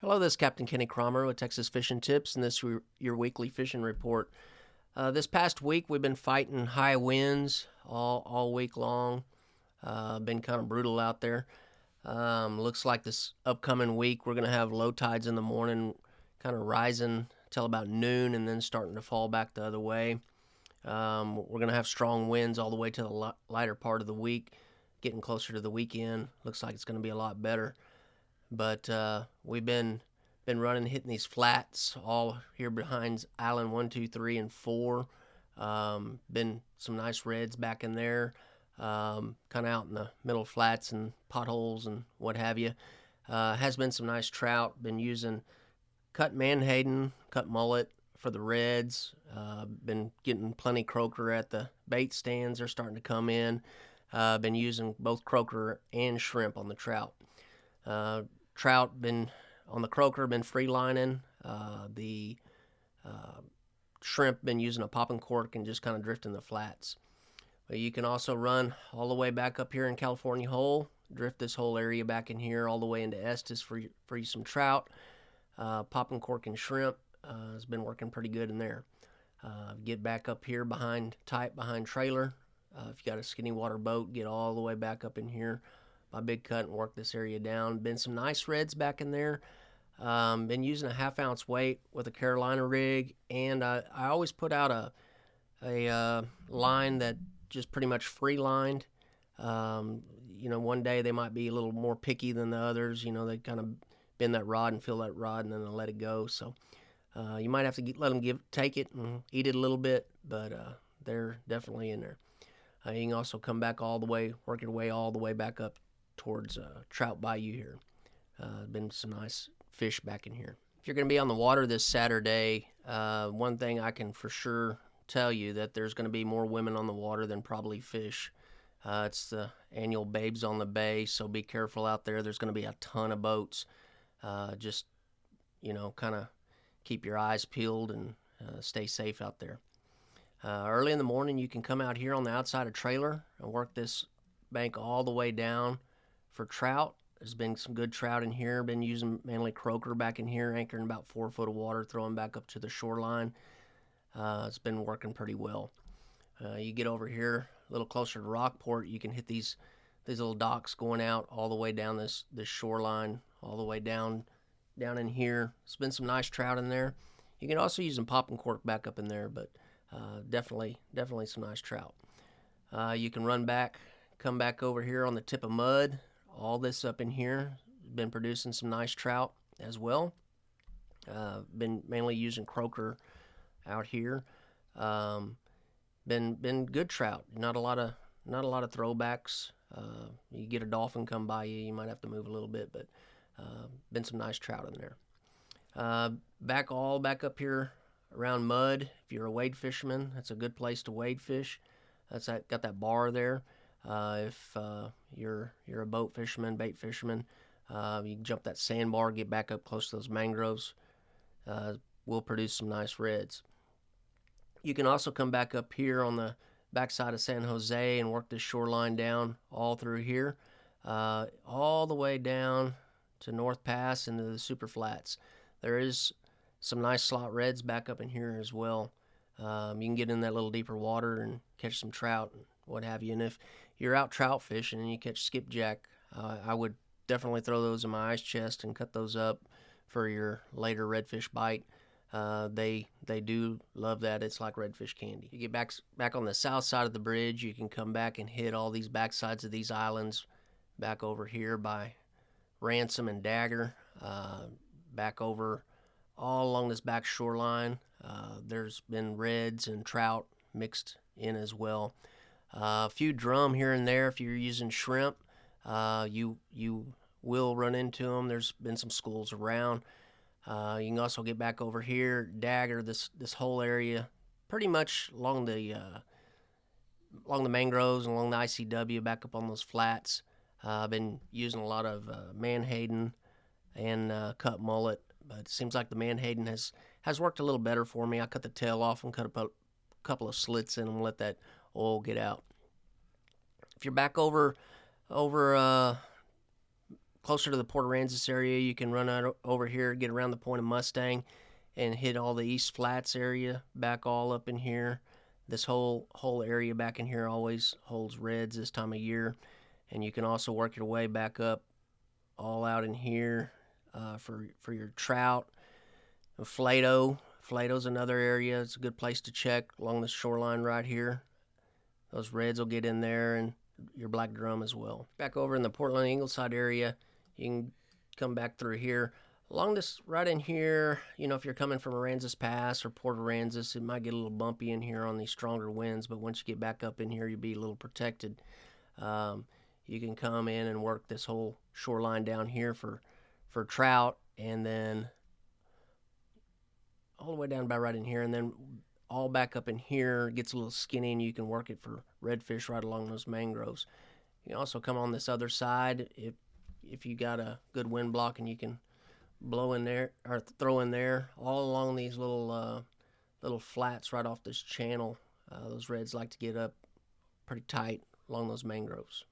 Hello, this is Captain Kenny Kramer with Texas Fishing Tips, and this is your weekly fishing report. This past week, we've been fighting high winds all week long. Been kind of brutal out there. Looks like this upcoming week, we're going to have low tides in the morning, kind of rising till about noon, and then starting to fall back the other way. We're going to have strong winds all the way to the lighter part of the week, getting closer to the weekend. Looks like it's going to be a lot better. But we've been hitting these flats all here behind Island 1, 2, 3, and 4. Been some nice reds back in there, kind of out in the middle flats and potholes and what have you. Has been some nice trout. Been using cut menhaden, cut mullet for the reds. Been getting plenty croaker at the bait stands. They're starting to come in. Been using both croaker and shrimp on the trout. Trout been on the croaker, been free lining. The shrimp been using a popping cork and just kind of drifting the flats. But you can also run all the way back up here in California Hole, drift this whole area back in here all the way into Estes for you some trout. Popping cork and shrimp has been working pretty good in there. Get back up here behind trailer. If you got a skinny water boat, get all the way back up in here by Big Cut and work this area down. Been some nice reds back in there. Been using a 1/2 ounce weight with a Carolina rig, and I always put out a line that just pretty much free lined. One day they might be a little more picky than the others. They kind of bend that rod and feel that rod, and then they'll let it go. So you might have to let them take it and eat it a little bit, but they're definitely in there. You can also come back work your way all the way back up towards Trout Bayou here. Been some nice fish back in here. If you're going to be on the water this Saturday, one thing I can for sure tell you that there's going to be more women on the water than probably fish. It's the annual Babes on the Bay, so be careful out there. There's going to be a ton of boats. Just, kind of keep your eyes peeled and stay safe out there. Early in the morning, you can come out here on the outside of trailer and work this bank all the way down for trout. There's been some good trout in here. Been using mainly croaker back in here, anchoring about 4 foot of water, throwing back up to the shoreline. It's been working pretty well. You get over here a little closer to Rockport, you can hit these little docks going out all the way down this shoreline, all the way down in here. It's been some nice trout in there. You can also use some popping cork back up in there, but definitely some nice trout. You can come back over here on the tip of Mud. All this up in here been producing some nice trout as well. Been mainly using croaker out here. Been good trout. Not a lot of throwbacks. You get a dolphin come by you might have to move a little bit, but been some nice trout in there. Back up here around Mud. If you're a wade fisherman, that's a good place to wade fish. Got that bar there. If you're a boat fisherman, bait fisherman, you can jump that sandbar, get back up close to those mangroves. Will produce some nice reds. You can also come back up here on the backside of San Jose and work this shoreline down all through here, all the way down to North Pass into the super flats. There is some nice slot reds back up in here as well. You can get in that little deeper water and catch some trout and what have you. And if you're out trout fishing and you catch skipjack, I would definitely throw those in my ice chest and cut those up for your later redfish bite. They do love that. It's like redfish candy. You get back on the south side of the bridge, you can come back and hit all these backsides of these islands back over here by Ransom and Dagger, back over all along this back shoreline. There's been reds and trout mixed in as well. A few drum here and there if you're using shrimp. You will run into them. There's been some schools around. You can also get back over here, Dagger, this whole area, pretty much along the mangroves and along the ICW, back up on those flats. I've been using a lot of menhaden and cut mullet, but it seems like the menhaden has worked a little better for me. I cut the tail off and cut a couple of slits in them and let that oil get out. If you're back over closer to the Port Aransas area, you can run out over here, get around the point of Mustang, and hit all the East Flats area back all up in here. This whole area back in here always holds reds this time of year, and you can also work your way back up all out in here for your trout. Flato's another area. It's a good place to check along the shoreline right here. Those reds will get in there, and your black drum as well. Back over in the Portland Ingleside area, you can come back through here. Along this, right in here, you know, if you're coming from Aransas Pass or Port Aransas, it might get a little bumpy in here on these stronger winds, but once you get back up in here, you'll be a little protected. You can come in and work this whole shoreline down here for trout, and then all the way down by right in here, and then all back up in here. It gets a little skinny, and you can work it for redfish right along those mangroves. You can also come on this other side if you got a good wind block, and you can blow in there or throw in there all along these little flats right off this channel. Those reds like to get up pretty tight along those mangroves.